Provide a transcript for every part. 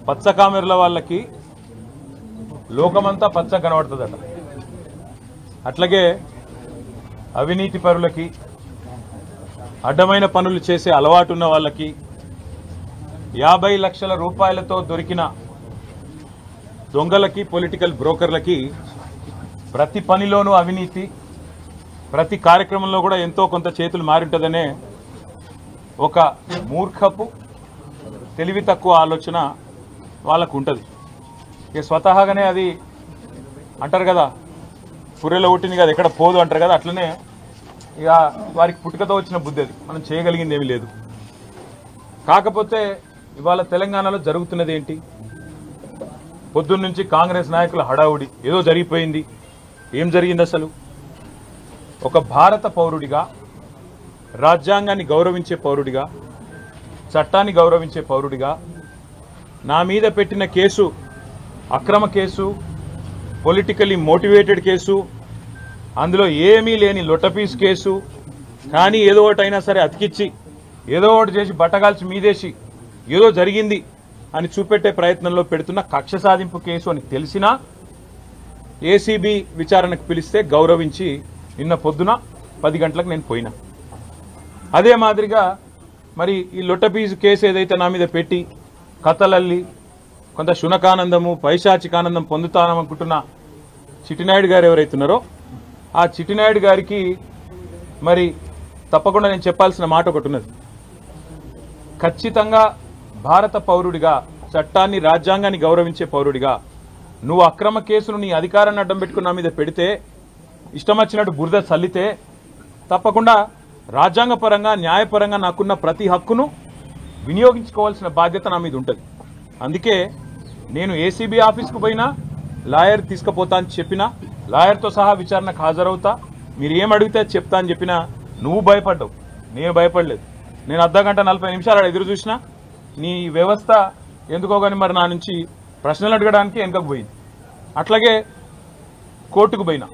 పచ్చ కామెర్ల వాళ్ళకి లోకమంతా పచ్చ కనబడుతుందట. అట్లాగే అవినీతి పరులకి, అడ్డమైన పనులు చేసే అలవాటున్న వాళ్ళకి 50 లక్షల రూపాయలతో దొరికిన దొంగలకి, పొలిటికల్ బ్రోకర్లకి ప్రతి పనిలోనూ అవినీతి, ప్రతి కార్యక్రమంలో కూడా ఎంతో కొంత చేతులు మారింటదనే ఒక మూర్ఖపు, తెలివి తక్కువ ఆలోచన వాళ్ళకు ఉంటుంది. ఇక స్వతహాగానే అది అంటారు కదా, పుర్రెలో పుట్టింది కదా ఎక్కడ పోదు అంటారు కదా, అట్లనే ఇక వారికి పుట్టుకతో వచ్చిన బుద్ధి అది. మనం చేయగలిగింది ఏమీ లేదు. కాకపోతే ఇవాళ తెలంగాణలో జరుగుతున్నది ఏంటి? పొద్దున్న నుంచి కాంగ్రెస్ నాయకుల హడావుడి, ఏదో జరిగిపోయింది. ఏం జరిగింది అసలు? ఒక భారత పౌరుడిగా, రాజ్యాంగాన్ని గౌరవించే పౌరుడిగా, చట్టాన్ని గౌరవించే పౌరుడిగా నా మీద పెట్టిన కేసు అక్రమ కేసు, పొలిటికల్లీ మోటివేటెడ్ కేసు, అందులో ఏమీ లేని లొట్టపీస్ కేసు. కానీ ఏదో ఒకటైనా సరే అతికిచ్చి, ఏదో ఒకటి చేసి బట్టగాల్చి మీదేసి ఏదో జరిగింది అని చూపెట్టే ప్రయత్నంలో పెడుతున్న కక్ష సాధింపు కేసు అని తెలిసినా ఏసీబీ విచారణకు పిలిస్తే గౌరవించి నిన్న పొద్దున 10 గంటలకు నేను పోయినా. అదే మాదిరిగా మరి ఈ లొట్టపీసు కేసు ఏదైతే నా మీద పెట్టి కథలల్లి కొంత శునకానందము, పైశాచికానందం పొందుతాననుకుంటున్న చిట్టినాయుడు గారు ఎవరైతున్నారో ఆ చిట్టినాయుడు గారికి మరి తప్పకుండా నేను చెప్పాల్సిన మాట ఒకటి ఉన్నది. ఖచ్చితంగా భారత పౌరుడిగా, చట్టాన్ని, రాజ్యాంగాన్ని గౌరవించే పౌరుడిగా నువ్వు అక్రమ కేసును నీ అధికారాన్ని అడ్డం పెట్టుకుని నా మీద పెడితే, ఇష్టం వచ్చినట్టు బురద చల్లితే తప్పకుండా రాజ్యాంగపరంగా, న్యాయపరంగా నాకున్న ప్రతి హక్కును వినియోగించుకోవాల్సిన బాధ్యత నా మీద ఉంటుంది. అందుకే నేను ఏసీబీ ఆఫీస్కు పోయినా లాయర్ తీసుకుపోతా అని చెప్పినా, లాయర్తో సహా విచారణకు హాజరవుతా, మీరు ఏం అడిగితే చెప్తా అని చెప్పినా నువ్వు భయపడ్డావు, నేను భయపడలేదు. నేను అర్ధగంట 40 నిమిషాలు ఎదురు చూసినా నీ వ్యవస్థ ఎందుకో కానీ మరి నా నుంచి ప్రశ్నలు అడగడానికి వెనకకు పోయింది. అట్లాగే కోర్టుకు పోయినా,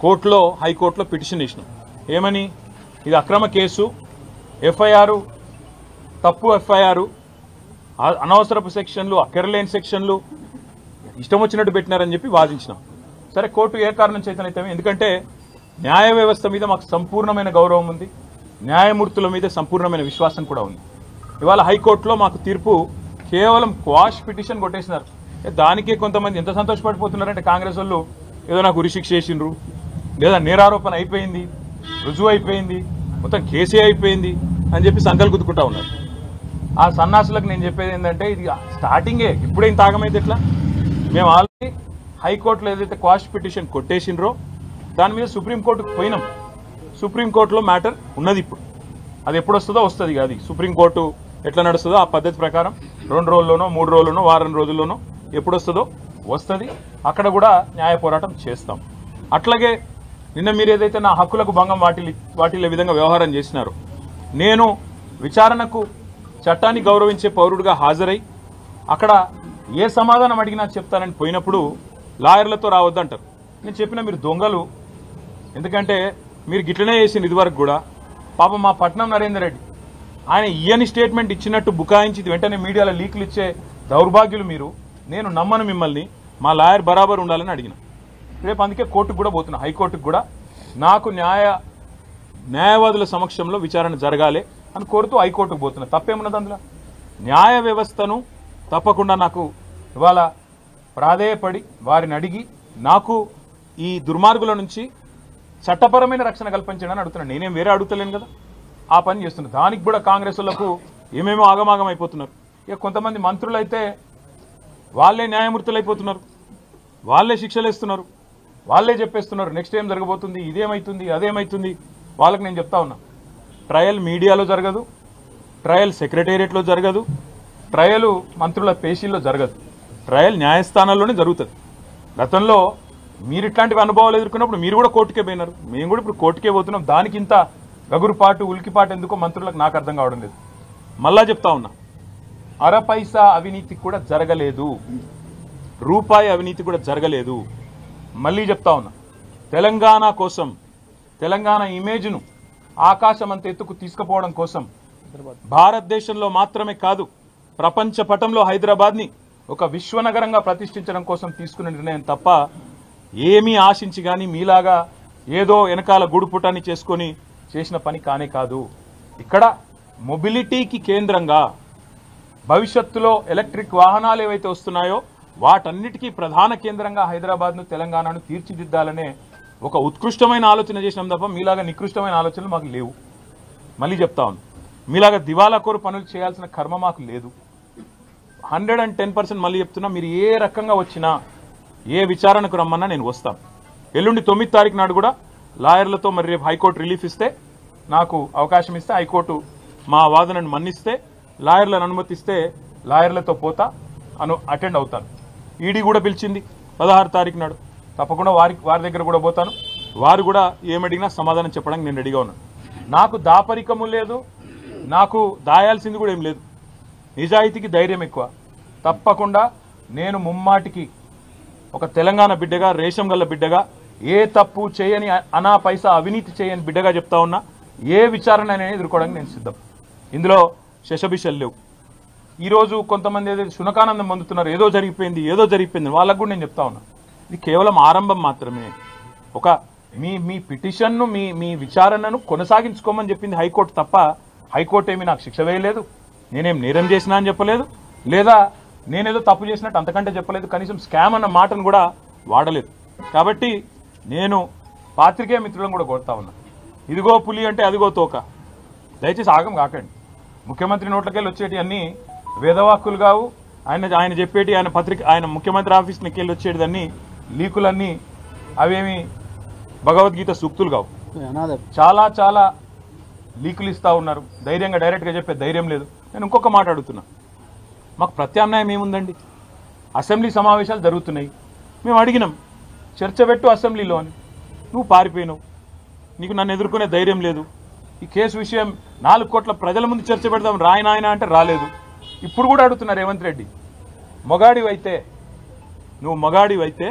కోర్టులో, హైకోర్టులో పిటిషన్ ఇచ్చినాం. ఏమని? ఇది అక్రమ కేసు, ఎఫ్ఐఆర్ తప్పు, ఎఫ్ఐఆర్ అనవసరపు సెక్షన్లు, అక్కరలేని సెక్షన్లు ఇష్టం వచ్చినట్టు పెట్టినారని చెప్పి వాదించినాం. సరే, కోర్టు ఏ కారణం చేతనైతే, ఎందుకంటే న్యాయ వ్యవస్థ మీద మాకు సంపూర్ణమైన గౌరవం ఉంది, న్యాయమూర్తుల మీద సంపూర్ణమైన విశ్వాసం కూడా ఉంది. ఇవాళ హైకోర్టులో మాకు తీర్పు కేవలం క్వాష్ పిటిషన్ కొట్టేసినారు. దానికే కొంతమంది ఎంత సంతోషపడిపోతున్నారంటే, కాంగ్రెస్ వాళ్ళు ఏదో నాకు ఉరిశిక్ష చేసిండ్రు, లేదా నేరారోపణ అయిపోయింది, రుజువు అయిపోయింది, మొత్తం కేసే అయిపోయింది అని చెప్పి సంకలు గుద్దుకుంటా ఉన్నారు. ఆ సన్నాసులకు నేను చెప్పేది ఏంటంటే, ఇది స్టార్టింగే, ఇప్పుడేం తాగమైతే ఎట్లా? మేము ఆల్రెడీ హైకోర్టులో ఏదైతే క్వాష్ పిటిషన్ కొట్టేసిండ్రో దాని మీద సుప్రీంకోర్టుకు పోయినాం. సుప్రీంకోర్టులో మ్యాటర్ ఉన్నది. ఇప్పుడు అది ఎప్పుడు వస్తుందో వస్తుంది. అది సుప్రీంకోర్టు ఎట్లా నడుస్తుందో ఆ పద్ధతి ప్రకారం 2 రోజుల్లోనో, 3 రోజుల్లోనో, వారం రోజుల్లోనో ఎప్పుడు వస్తుందో వస్తుంది. అక్కడ కూడా న్యాయ పోరాటం చేస్తాం. అట్లాగే నిన్న మీరు ఏదైతే నా హక్కులకు భంగం వాటిల్లే విధంగా వ్యవహారం చేసినారో, నేను విచారణకు చట్టాన్ని గౌరవించే పౌరుడిగా హాజరై అక్కడ ఏ సమాధానం అడిగినా చెప్తానని పోయినప్పుడు లాయర్లతో రావద్దంటారు. నేను చెప్పిన మీరు దొంగలు, ఎందుకంటే మీరు గిట్లనే చేసింది ఇదివరకు కూడా. పాపం మా పట్నం నరేందర్ రెడ్డి ఆయన ఇయని స్టేట్మెంట్ ఇచ్చినట్టు బుకాయించి వెంటనే మీడియాలో లీకులు ఇచ్చే దౌర్భాగ్యులు మీరు. నేను నమ్మను మిమ్మల్ని, మా లాయర్ బరాబర్ ఉండాలని అడిగిన. రేపు అందుకే కోర్టుకు కూడా పోతున్నా, హైకోర్టుకు కూడా. నాకు న్యాయవాదుల సమక్షంలో విచారణ జరగాలి అని కోరుతూ హైకోర్టుకు పోతున్నా. తప్పేమున్నది అందులో? న్యాయ వ్యవస్థను తప్పకుండా నాకు ఇవాళ ప్రాధేయపడి వారిని అడిగి నాకు ఈ దుర్మార్గుల నుంచి చట్టపరమైన రక్షణ కల్పించడానికి అడుగుతున్నాను. నేనేం వేరే అడుగుతలేను కదా, ఆ పని చేస్తున్నా. దానికి కూడా కాంగ్రెస్ వాళ్ళకు ఏమేమో ఆగమాగం అయిపోతున్నారు. ఇక కొంతమంది మంత్రులు అయితే వాళ్ళే న్యాయమూర్తులు అయిపోతున్నారు, వాళ్ళే శిక్షలు ఇస్తున్నారు, వాళ్ళే చెప్పేస్తున్నారు నెక్స్ట్ ఏం జరగబోతుంది, ఇదేమవుతుంది, అదేమవుతుంది. వాళ్ళకి నేను చెప్తా ఉన్నా, ట్రయల్ మీడియాలో జరగదు, ట్రయల్ సెక్రటేరియట్లో జరగదు, ట్రయల్ మంత్రుల పేషీల్లో జరగదు, ట్రయల్ న్యాయస్థానాల్లోనే జరుగుతుంది. గతంలో మీరు ఇట్లాంటివి అనుభవాలు ఎదుర్కొన్నప్పుడు మీరు కూడా కోర్టుకే పోయినారు, మేము కూడా ఇప్పుడు కోర్టుకే పోతున్నాం. దానికి ఇంత గగురుపాటు, ఉలికిపాటు ఎందుకో మంత్రులకు నాకు అర్థం కావడం లేదు. మళ్ళా చెప్తా ఉన్నా, అరపైసా అవినీతి కూడా జరగలేదు, రూపాయి అవినీతి కూడా జరగలేదు. మళ్ళీ చెప్తా ఉన్నా, తెలంగాణ కోసం, తెలంగాణ ఇమేజ్ను ఆకాశం అంత ఎత్తుకు తీసుకుపోవడం కోసం భారతదేశంలో మాత్రమే కాదు ప్రపంచ పటంలో హైదరాబాద్ని ఒక విశ్వనగరంగా ప్రతిష్ఠించడం కోసం తీసుకున్న నిర్ణయం తప్ప ఏమీ ఆశించి కానీ మీలాగా ఏదో వెనకాల గూడుపుటాన్ని చేసుకొని చేసిన పని కానే కాదు. ఇక్కడ మొబిలిటీకి కేంద్రంగా భవిష్యత్తులో ఎలక్ట్రిక్ వాహనాలు ఏవైతే వస్తున్నాయో వాటన్నిటికీ ప్రధాన కేంద్రంగా హైదరాబాద్ను తెలంగాణను తీర్చిదిద్దాలనే ఒక ఉత్కృష్టమైన ఆలోచన చేసినాం తప్ప మీలాగా నికృష్టమైన ఆలోచనలు మాకు లేవు. మళ్ళీ చెప్తా ఉన్నాను, మీలాగా దివాలా కోరు పనులు చేయాల్సిన కర్మ మాకు లేదు. 110% మళ్ళీ చెప్తున్నా, మీరు ఏ రకంగా వచ్చినా ఏ విచారణకు రమ్మన్నా నేను వస్తాను. ఎల్లుండి 9వ తారీఖు నాడు కూడా లాయర్లతో మరి రేపు హైకోర్టు రిలీఫ్ ఇస్తే నాకు అవకాశం ఇస్తే హైకోర్టు మా వాదనను మన్నిస్తే లాయర్లను అనుమతిస్తే లాయర్లతో పోతా అటెండ్ అవుతాను. ఈడీ కూడా పిలిచింది 16వ తారీఖు నాడు, తప్పకుండా వారి దగ్గర కూడా పోతాను. వారు కూడా ఏమడిగినా సమాధానం చెప్పడానికి నేను రెడీగా ఉన్నాను. నాకు దాపరికము లేదు, నాకు దాయాల్సింది కూడా ఏం లేదు. నిజాయితీకి ధైర్యం ఎక్కువ. తప్పకుండా నేను ముమ్మాటికి ఒక తెలంగాణ బిడ్డగా, రేషం గల్ల బిడ్డగా, ఏ తప్పు చేయని అనా పైసా అవినీతి చేయని బిడ్డగా చెప్తా ఉన్నా, ఏ విచారణ అనేది ఎదుర్కోవడానికి నేను సిద్ధం. ఇందులో శశబిషలు లేవు. ఈరోజు కొంతమంది ఏదైతే శునకానందం పొందుతున్నారు, ఏదో జరిగిపోయింది వాళ్ళకు కూడా నేను చెప్తా ఉన్నా, ఇది కేవలం ఆరంభం మాత్రమే. ఒక మీ పిటిషన్ను మీ విచారణను కొనసాగించుకోమని చెప్పింది హైకోర్టు తప్ప హైకోర్టు ఏమీ నాకు శిక్ష వేయలేదు, నేనేం నేరం చేసినా అని చెప్పలేదు, లేదా నేనేదో తప్పు చేసినట్టు అంతకంటే చెప్పలేదు, కనీసం స్కామ్ అన్న మాటను కూడా వాడలేదు. కాబట్టి నేను పాత్రికేయ మిత్రులను కూడా కోరుతా ఉన్నా, ఇదిగో పులి అంటే అదిగో తోక, దయచేసి ఆగం కాకండి. ముఖ్యమంత్రి నోట్లకెళ్ళి వచ్చేటి అన్నీ వేదవాక్కులు కావు. ఆయన చెప్పేటి ఆయన ముఖ్యమంత్రి ఆఫీస్కి వెళ్ళి వచ్చేటిదన్నీ లీకులన్నీ అవేమి భగవద్గీత సూక్తులు కావు. చాలా చాలా లీకులు ఇస్తూ ఉన్నారు. ధైర్యంగా డైరెక్ట్గా చెప్పే ధైర్యం లేదు. నేను ఇంకొక మాట అడుగుతున్నా, మాకు ప్రత్యామ్నాయం ఏముందండి? అసెంబ్లీ సమావేశాలు జరుగుతున్నాయి, మేము అడిగినాం చర్చ పెట్టు అసెంబ్లీలో అని, నువ్వు పారిపోయినావు, నీకు నన్ను ఎదుర్కొనే ధైర్యం లేదు. ఈ కేసు విషయం 4 కోట్ల ప్రజల ముందు చర్చ పెడదాం రాయనాయన అంటే రాలేదు. ఇప్పుడు కూడా అడుగుతున్నారు రేవంత్ రెడ్డి, నువ్వు మగాడివైతే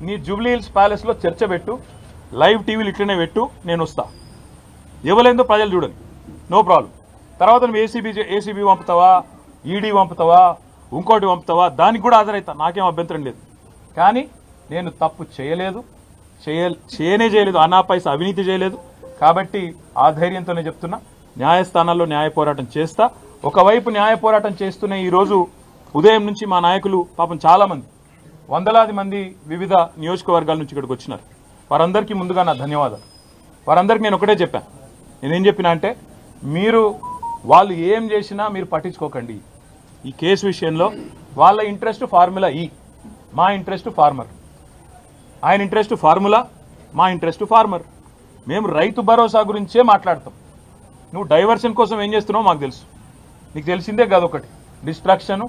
నీ జూబ్లీ హిల్స్ ప్యాలెస్లో చర్చ పెట్టు, లైవ్ టీవీలు ఇట్లనే పెట్టు, నేను వస్తా, ఇవ్వలేందో ప్రజలు చూడండి, నో ప్రాబ్లం. తర్వాత నువ్వు ఏసీబీ పంపుతావా, ఈడీ పంపుతావా, ఇంకోటి పంపుతావా, దానికి కూడా హాజరవుతా, నాకేం అభ్యంతరం లేదు. కానీ నేను తప్పు చేయలేదు, అనా పైసా అవినీతి చేయలేదు. కాబట్టి ఆ ధైర్యంతోనే చెప్తున్నా, న్యాయస్థానాల్లో న్యాయ పోరాటం చేస్తా. ఒకవైపు న్యాయ పోరాటం చేస్తూనే ఈరోజు ఉదయం నుంచి మా నాయకులు పాపం చాలామంది, వందలాది మంది వివిధ నియోజకవర్గాల నుంచి ఇక్కడికి వచ్చినారు. వారందరికీ ముందుగా నా ధన్యవాదాలు. వారందరికీ నేను ఒకటే చెప్పాను, నేనేం చెప్పినా అంటే, వాళ్ళు ఏం చేసినా మీరు పట్టించుకోకండి. ఈ కేసు విషయంలో వాళ్ళ ఇంట్రెస్ట్ ఫార్ములా ఈ, మా ఇంట్రెస్ట్ ఫార్మర్. ఆయన ఇంట్రెస్ట్ ఫార్ములా, మా ఇంట్రెస్ట్ ఫార్మర్. మేము రైతు భరోసా గురించే మాట్లాడతాం. నువ్వు డైవర్షన్ కోసం ఏం చేస్తున్నావో మాకు తెలుసు. నీకు తెలిసిందే కాదు, ఒకటి డిస్ట్రాక్షను,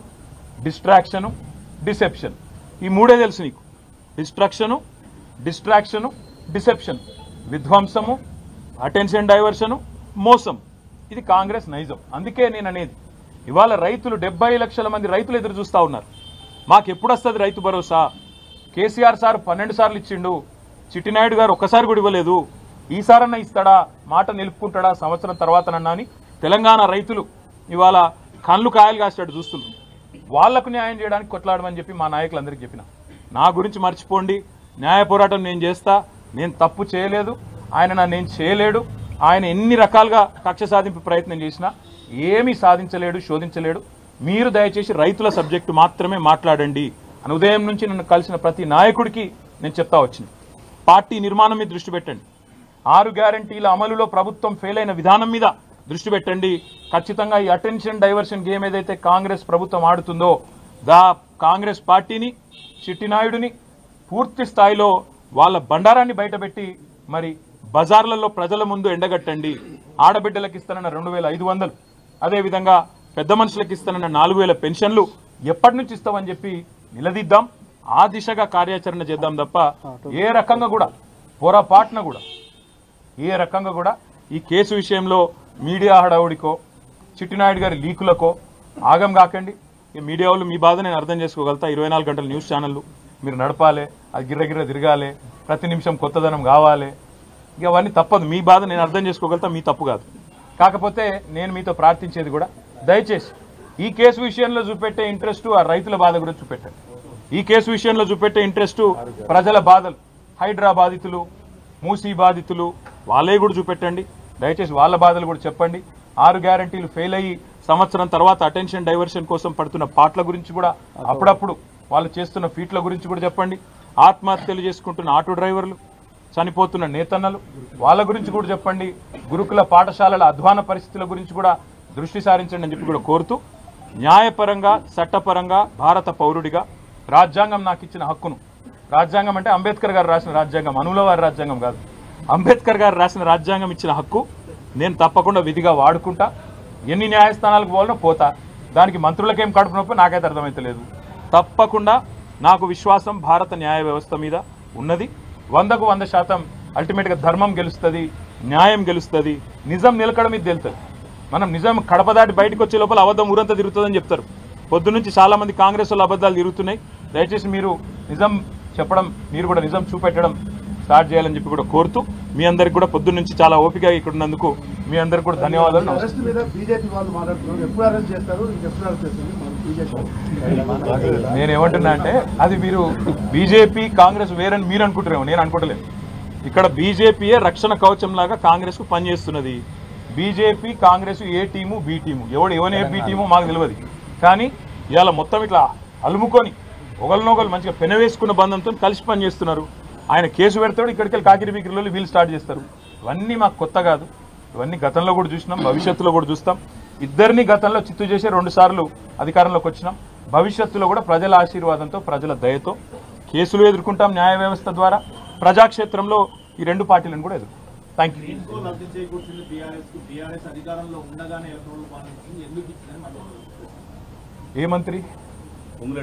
డిసెప్షన్. ఈ మూడే తెలుసు నీకు. డిస్ట్రాక్షను, డిసెప్షన్, విధ్వంసము, అటెన్షన్ డైవర్షను, మోసం. ఇది కాంగ్రెస్ నైజం. అందుకే నేను అనేది, ఇవాళ రైతులు 70 లక్షల మంది రైతులు ఎదురు చూస్తూ ఉన్నారు. మాకు ఎప్పుడు వస్తుంది రైతు భరోసా? కేసీఆర్ సార్ 12 సార్లు ఇచ్చిండు, చిట్టినాయుడు గారు ఒక్కసారి కూడా ఇవ్వలేదు, ఈసారన్నా ఇస్తాడా, మాట నిలుపుకుంటాడా సంవత్సరం తర్వాతనన్నా అని తెలంగాణ రైతులు ఇవాళ కళ్ళు కాయలు కాసేటట్టు చూస్తున్నారు. వాళ్లకు న్యాయం చేయడానికి కొట్లాడమని చెప్పి మా నాయకులందరికీ చెప్పిన. నా గురించి మర్చిపోండి, న్యాయ పోరాటం నేను చేస్తా, నేను తప్పు చేయలేదు, ఆయన నన్ను చేయలేడు. ఆయన ఎన్ని రకాలుగా కక్ష సాధింపు ప్రయత్నం చేసినా ఏమీ సాధించలేడు, శోధించలేడు. మీరు దయచేసి రైతుల సబ్జెక్టు మాత్రమే మాట్లాడండి అని ఉదయం నుంచి నన్ను కలిసిన ప్రతి నాయకుడికి నేను చెప్తా వచ్చింది. పార్టీ నిర్మాణం మీద దృష్టి పెట్టండి, 6 గ్యారంటీల అమలులో ప్రభుత్వం ఫెయిల్ అయిన విధానం మీద దృష్టి పెట్టండి. ఖచ్చితంగా ఈ అటెన్షన్ డైవర్షన్ గేమ్ ఏదైతే కాంగ్రెస్ ప్రభుత్వం ఆడుతుందో, కాంగ్రెస్ పార్టీని, చిట్టినాయుడిని పూర్తి స్థాయిలో వాళ్ళ బండారాన్ని బయటపెట్టి మరి బజార్లలో ప్రజల ముందు ఎండగట్టండి. ఆడబిడ్డలకు ఇస్తానన్న 2500, అదేవిధంగా పెద్ద మనుషులకు ఇస్తానన్న 4000 పెన్షన్లు ఎప్పటి నుంచి ఇస్తామని చెప్పి నిలదీద్దాం. ఆ దిశగా కార్యాచరణ చేద్దాం తప్ప ఏ రకంగా కూడా పొరపాటున కూడా ఈ కేసు విషయంలో మీడియా హడావుడికో, చిట్టినాయుడు గారి లీకులకో ఆగం కాకండి. ఈ మీడియా వాళ్ళు మీ బాధ నేను అర్థం చేసుకోగలుగుతా. 24 గంటల న్యూస్ ఛానళ్ళు మీరు నడపాలి, అది గిర్రగిర్ర తిరగాలి, ప్రతి నిమిషం కొత్తదనం కావాలి. ఇక అవన్నీ తప్పదు. మీ బాధ నేను అర్థం చేసుకోగలుగుతా, మీ తప్పు కాదు. కాకపోతే నేను మీతో ప్రార్థించేది కూడా, దయచేసి ఈ కేసు విషయంలో చూపెట్టే ఇంట్రెస్ట్ ఆ రైతుల బాధ గురించి చూపెట్టండి. ఈ కేసు విషయంలో చూపెట్టే ఇంట్రెస్ట్ ప్రజల బాధలు, హైడ్రా బాధితులు, మూసీ బాధితులు, వాళ్ళే కూడా చూపెట్టండి. దయచేసి వాళ్ళ బాధలు కూడా చెప్పండి. 6 గ్యారంటీలు ఫెయిల్ అయ్యి సంవత్సరం తర్వాత అటెన్షన్ డైవర్షన్ కోసం పడుతున్న పాటల గురించి కూడా, అప్పుడప్పుడు వాళ్ళు చేస్తున్న ఫీట్ల గురించి కూడా చెప్పండి. ఆత్మహత్యలు చేసుకుంటున్న ఆటో డ్రైవర్లు, చనిపోతున్న నేతన్నలు, వాళ్ళ గురించి కూడా చెప్పండి. గురుకుల పాఠశాలల అధ్వాన పరిస్థితుల గురించి కూడా దృష్టి సారించండి అని చెప్పి కూడా కోరుతూ, న్యాయపరంగా చట్టపరంగా భారత పౌరుడిగా రాజ్యాంగం నాకు ఇచ్చిన హక్కును, రాజ్యాంగం అంటే అంబేద్కర్ గారు రాసిన రాజ్యాంగం, అనుల వారి రాజ్యాంగం కాదు, అంబేద్కర్ గారు రాసిన రాజ్యాంగం ఇచ్చిన హక్కు నేను తప్పకుండా విధిగా వాడుకుంటా. ఎన్ని న్యాయస్థానాలకు పోవాలనో పోతా. దానికి మంత్రులకేం కడుపు నొప్పి నాకైతే అర్థమైతలేదు. తప్పకుండా నాకు విశ్వాసం భారత న్యాయ వ్యవస్థ మీద ఉన్నది. 100కు 100% అల్టిమేట్గా ధర్మం గెలుస్తుంది, న్యాయం గెలుస్తుంది, నిజం నిలకడ మీద తెలుస్తుంది. మనం నిజం కడప దాటి బయటకు వచ్చే లోపల అబద్ధం ఊరంతా తిరుగుతుందని చెప్తారు. పొద్దునుంచి చాలామంది కాంగ్రెస్ వాళ్ళు అబద్ధాలు తిరుగుతున్నాయి. దయచేసి మీరు నిజం చెప్పడం, మీరు కూడా నిజం చూపెట్టడం స్టార్ట్ చేయాలని చెప్పి కూడా కోరుతూ, మీ అందరికి కూడా పొద్దున్న నుంచి చాలా ఓపికగా ఇక్కడ ఉన్నందుకు మీ అందరికి కూడా ధన్యవాదాలు. నేనేమంటున్నా అంటే అది మీరు బీజేపీ కాంగ్రెస్ వేరని మీరు అనుకుంటారేమో, నేను అనుకుంటలేను. ఇక్కడ బీజేపీయే రక్షణ కవచం లాగా కాంగ్రెస్ కు పనిచేస్తున్నది. బీజేపీ కాంగ్రెస్ ఏ టీము బి టీము, ఎవరు బి టీము మాకు తెలియదు. కానీ ఇవాళ మొత్తం ఇట్లా అలుముకొని ఒకరినొకరు మంచిగా పెనవేసుకున్న బంధంతో కలిసి పనిచేస్తున్నారు. ఆయన కేసు పెడతాడు, ఇక్కడికి వెళ్ళి కాకిరి బీకిరిలో వీళ్ళు స్టార్ట్ చేస్తారు. ఇవన్నీ మాకు కొత్త కాదు. ఇవన్నీ గతంలో కూడా చూసినాం, భవిష్యత్తులో కూడా చూస్తాం. ఇద్దరిని గతంలో చిత్తు చేసి 2 సార్లు అధికారంలోకి వచ్చినాం. భవిష్యత్తులో కూడా ప్రజల ఆశీర్వాదంతో, ప్రజల దయతో కేసులు ఎదుర్కొంటాం న్యాయ వ్యవస్థ ద్వారా. ప్రజాక్షేత్రంలో ఈ 2 పార్టీలను కూడా ఎదుర్కొంటాం. Thank you. ఏ మంత్రి?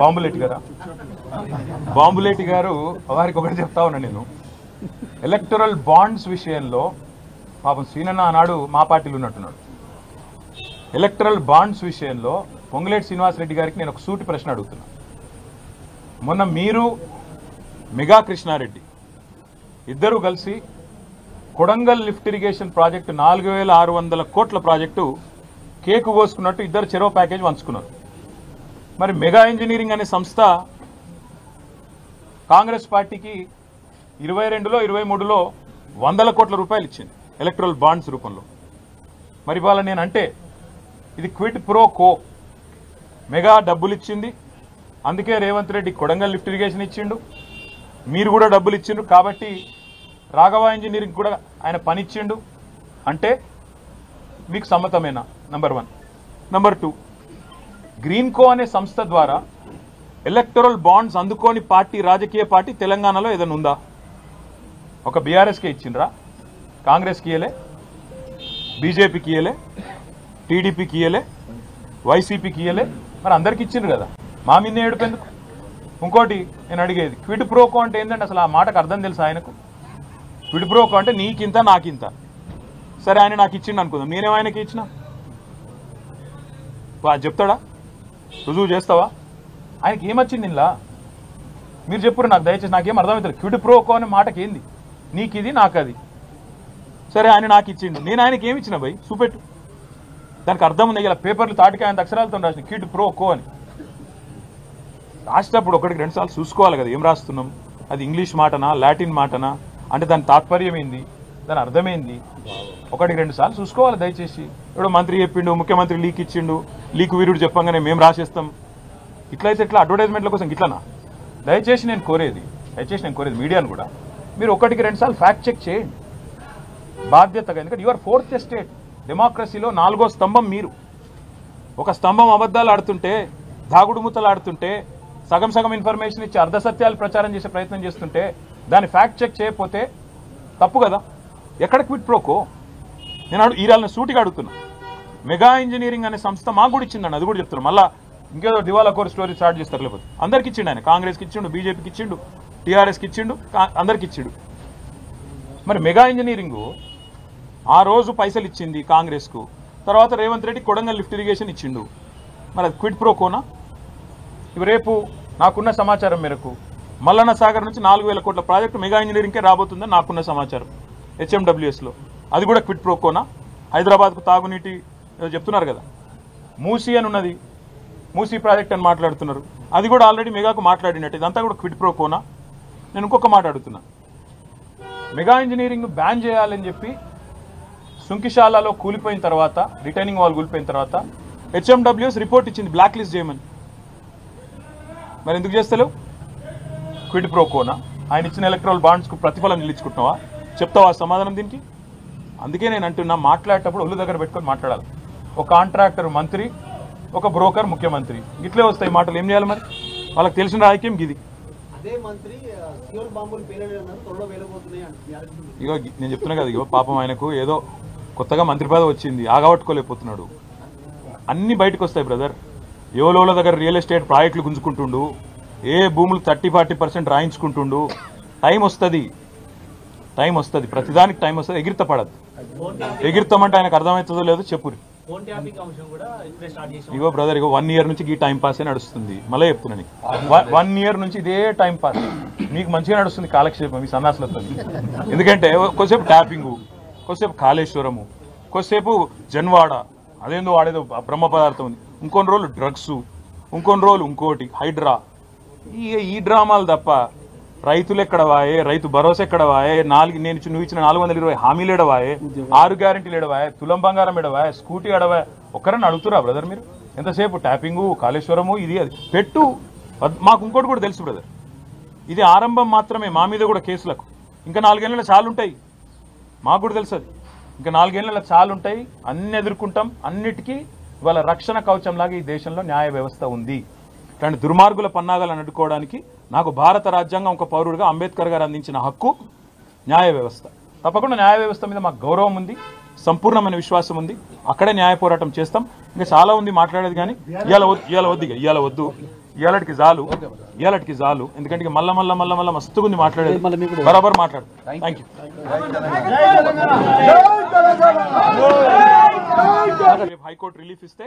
బాంబులేటి గారా? బాంబులేటి గారు వారికి ఒకటి చెప్తా ఉన్నా నేను. ఎలక్టరల్ బాండ్స్ విషయంలో పాపం శ్రీనన్న ఆనాడు మా పార్టీలో ఉన్నట్టున్నాడు. ఎలక్టరల్ బాండ్స్ విషయంలో పొంగులేటి శ్రీనివాసరెడ్డి గారికి నేను ఒక సూటి ప్రశ్న అడుగుతున్నా. మొన్న మీరు మెగా కృష్ణారెడ్డి ఇద్దరు కలిసి కొడంగల్ లిఫ్ట్ ఇరిగేషన్ ప్రాజెక్టు 4600 కోట్ల ప్రాజెక్టు కేకు కోసుకున్నట్టు ఇద్దరు చెరో ప్యాకేజ్ పంచుకున్నారు. మరి మెగా ఇంజనీరింగ్ అనే సంస్థ కాంగ్రెస్ పార్టీకి 22లో 23లో 100 కోట్ల రూపాయలు ఇచ్చింది ఎలక్ట్రల్ బాండ్స్ రూపంలో. మరి ఇవాళ నేను అంటే ఇది క్విడ్ ప్రో కో. మెగా డబ్బులు ఇచ్చింది, అందుకే రేవంత్ రెడ్డి కొడంగల్ లిఫ్ట్ ఇరిగేషన్ ఇచ్చిండు, మీరు కూడా డబ్బులు ఇచ్చిండ్రు. కాబట్టి రాఘవ ఇంజనీరింగ్ కూడా ఆయన పని ఇచ్చిండు అంటే మీకు సమ్మతమేనా? నంబర్ 1. నంబర్ 2, గ్రీన్కో అనే సంస్థ ద్వారా ఎలక్టరల్ బాండ్స్ అందుకోని పార్టీ, రాజకీయ పార్టీ తెలంగాణలో ఏదైనా ఉందా? ఒక బీఆర్ఎస్కే ఇచ్చిండ్రా? కాంగ్రెస్కి ఇయ్యలే, బీజేపీకి ఇయ్యలే, టీడీపీకి ఇయ్యలే, వైసీపీకి ఇయ్యలే, మరి అందరికి ఇచ్చిండ్రు కదా. మా మీద ఏడుపెందుకు? ఇంకోటి నేను అడిగేది, క్విడ్ ప్రోకో అంటే ఏంటంటే అసలు ఆ మాటకు అర్థం తెలుసు ఆయనకు? క్విడ్ ప్రోకో అంటే నీకింత నాకింత. సరే ఆయన నాకు ఇచ్చిండు అనుకుందాం, నేనేమో ఆయనకి ఇచ్చిన? చెప్తాడా? రుజువు చేస్తావా? ఆయనకి ఏమొచ్చింది ఇలా? మీరు చెప్పురు నాకు, దయచేసి నాకేం అర్థమవుతుంది. క్విడ్ ప్రోకో అనే మాటకి ఏంది? నీకు ఇది నాకు అది. సరే ఆయన నాకు ఇచ్చిండు, నేను ఆయనకి ఏమి ఇచ్చిన భయ్? చూపెట్టు. దానికి అర్థం ఉంది. ఇలా పేపర్లు తాటికి ఆయన అక్షరాలతో రాసిన క్విడ్ ప్రోకో అని. రాసేటప్పుడు 1-2 సార్లు చూసుకోవాలి కదా ఏం రాస్తున్నాం, అది ఇంగ్లీష్ మాటనా లాటిన్ మాటనా, అంటే దాని తాత్పర్యం ఏంది, దాని అర్థమైంది, 1-2 సార్లు చూసుకోవాలి దయచేసి. ఇప్పుడు మంత్రి చెప్పిండు, ముఖ్యమంత్రి లీక్ ఇచ్చిండు, లీక్ వీరుడు చెప్పంగానే మేము రాసేస్తాం. ఇట్లయితే ఇట్లా అడ్వర్టైజ్మెంట్ల కోసం ఇట్లనా? దయచేసి నేను కోరేది మీడియాను కూడా, మీరు 1-2 సార్లు ఫ్యాక్ట్ చెక్ చేయండి బాధ్యతగా. ఎందుకంటే యువర్ 4th ఎస్టేట్, డెమోక్రసీలో 4వ స్తంభం మీరు. ఒక స్తంభం అబద్ధాలు ఆడుతుంటే, దాగుడు మూతలు ఆడుతుంటే, సగం సగం ఇన్ఫర్మేషన్ ఇచ్చి అర్ధసత్యాలు ప్రచారం చేసే ప్రయత్నం చేస్తుంటే దాన్ని ఫ్యాక్ట్ చెక్ చేయకపోతే తప్పు కదా. ఎక్కడ క్విడ్ ప్రోకో? నేను ఈరాలను సూటిగా అడుగుతున్నా. మెగా ఇంజనీరింగ్ అనే సంస్థ మాకు కూడా ఇచ్చిందండి, అది కూడా చెప్తున్నాను. మళ్ళీ ఇంకేదో దివాలా కోర్ స్టోరీ స్టార్ట్ చేస్తారు. లేకపోతే అందరికి ఇచ్చిండు ఆయన. కాంగ్రెస్కి ఇచ్చిండు, బీజేపీకి ఇచ్చిండు, టీఆర్ఎస్కి ఇచ్చిండు, అందరికి ఇచ్చిండు. మరి మెగా ఇంజనీరింగు ఆ రోజు పైసలు ఇచ్చింది కాంగ్రెస్కు, తర్వాత రేవంత్ రెడ్డి కొడంగల్ లిఫ్ట్ ఇరిగేషన్ ఇచ్చిండు. మరి అది క్విడ్ ప్రోకోనా? ఇవి రేపు నాకున్న సమాచారం మేరకు మల్లన్న సాగర్ నుంచి 4000 కోట్ల ప్రాజెక్టు మెగా ఇంజనీరింగ్కే రాబోతుందని నాకున్న సమాచారం హెచ్ఎండబ్ల్యూఎస్లో. అది కూడా క్విడ్ ప్రోకోనా? హైదరాబాద్కు తాగునీటి చెప్తున్నారు కదా, మూసీ అని ఉన్నది, మూసీ ప్రాజెక్ట్ అని మాట్లాడుతున్నారు. అది కూడా ఆల్రెడీ మెగాకు మాట్లాడినట్టు. ఇదంతా కూడా క్విడ్ ప్రో కోనా. నేను ఇంకొక మాట అడుగుతున్నా, మెగా ఇంజనీరింగ్ బ్యాన్ చేయాలని చెప్పి సుంకిశాలలో కూలిపోయిన తర్వాత, రిటైనింగ్ వాల్ కూలిపోయిన తర్వాత హెచ్ఎండబ్ల్యూఎస్ రిపోర్ట్ ఇచ్చింది బ్లాక్ లిస్ట్ చేయమని. మరి ఎందుకు చేస్తలేవు? Quid pro Kona. ఆయన ఇచ్చిన ఎలక్ట్రల్ బాండ్స్కు ప్రతిఫలం నిలుచుకుంటున్నావా? చెప్తావా సమాధానం దీనికి? అందుకే నేను అంటున్నా, మాట్లాడేటప్పుడు ఒళ్ళు దగ్గర పెట్టుకొని మాట్లాడాలి. ఒక కాంట్రాక్టర్ మంత్రి, ఒక బ్రోకర్ ముఖ్యమంత్రి, ఇట్లే వస్తాయి మాటలు. ఏం చేయాలి మరి? వాళ్ళకి తెలిసిన రాజకీయం గిది. ఇగో నేను చెప్తున్నా కదా, ఇగో పాపం ఆయనకు ఏదో కొత్తగా మంత్రి పదవి వచ్చింది, ఆగబట్టుకోలేకపోతున్నాడు. అన్ని బయటకు వస్తాయి బ్రదర్. ఎవలోల దగ్గర రియల్ ఎస్టేట్ ప్రాజెక్టులు గుంజుకుంటుండు, ఏ భూములు 30-40% రాయించుకుంటుండు. టైం వస్తుంది, ప్రతిదానికి టైం వస్తుంది. ఎగిరితపడదు. ఎగిరితామంటే ఆయనకు అర్థమవుతుందో లేదో చెప్పురి. ఇగో బ్రదర్, ఇగో 1 year నుంచి ఈ టైం పాసే నడుస్తుంది. మళ్ళీ చెప్తున్నాను, 1 year నుంచి ఇదే టైం పాస్. మీకు మంచిగా నడుస్తుంది కాలక్షేపం మీ సన్నాసులతో. ఎందుకంటే కొద్దిసేపు ట్యాపింగు, కొద్దిసేపు కాళేశ్వరము, కొద్దిసేపు జన్వాడ, అదేందో వాడేదో బ్రహ్మ పదార్థం ఉంది, ఇంకొన్ని రోజులు డ్రగ్స్, ఇంకొన్ని రోజులు ఇంకోటి హైడ్రా. ఈ డ్రామాలు తప్ప రైతులు ఎక్కడ వాయే, రైతు భరోసా ఎక్కడ వాయే, నువ్వు ఇచ్చిన 420 హామీలు ఎడవాయే, 6 గ్యారెంటీలు ఎడవాయే, తులం బంగారం ఎడవాయే, స్కూటీ ఎడవాయే. ఒక్కరని అడుగుతురా బ్రదర్ మీరు? ఎంతసేపు ట్యాపింగు, కాళేశ్వరము, ఇది అది పెట్టు. మాకు ఇంకోటి కూడా తెలుసు బ్రదర్, ఇది ఆరంభం మాత్రమే. మా మీద కూడా కేసులకు ఇంకా 4 ఏళ్ళ చాలు ఉంటాయి. మాకు కూడా తెలుసు అది. ఇంకా 4 ఏళ్ళ చాలు ఉంటాయి. అన్ని ఎదుర్కొంటాం. అన్నిటికీ ఇవాళ రక్షణ కవచంలాగా ఈ దేశంలో న్యాయ వ్యవస్థ ఉంది. ఇట్లాంటి దుర్మార్గుల పన్నాగాలను అడ్డుకోవడానికి నాకు భారత రాజ్యాంగం ఒక పౌరుడిగా అంబేద్కర్ గారు అందించిన హక్కు న్యాయ వ్యవస్థ. తప్పకుండా న్యాయ వ్యవస్థ మీద మాకు గౌరవం ఉంది, సంపూర్ణమైన విశ్వాసం ఉంది. అక్కడే న్యాయ పోరాటం చేస్తాం. ఇంకా చాలా ఉంది మాట్లాడేది, కానీ ఇవాళ వద్దు. ఇవాళకి చాలు. ఎందుకంటే మళ్ళా మస్తుగా ఉంది మాట్లాడేది. బరాబర్ మాట్లాడు. Thank you. హైకోర్టు రిలీఫ్ ఇస్తే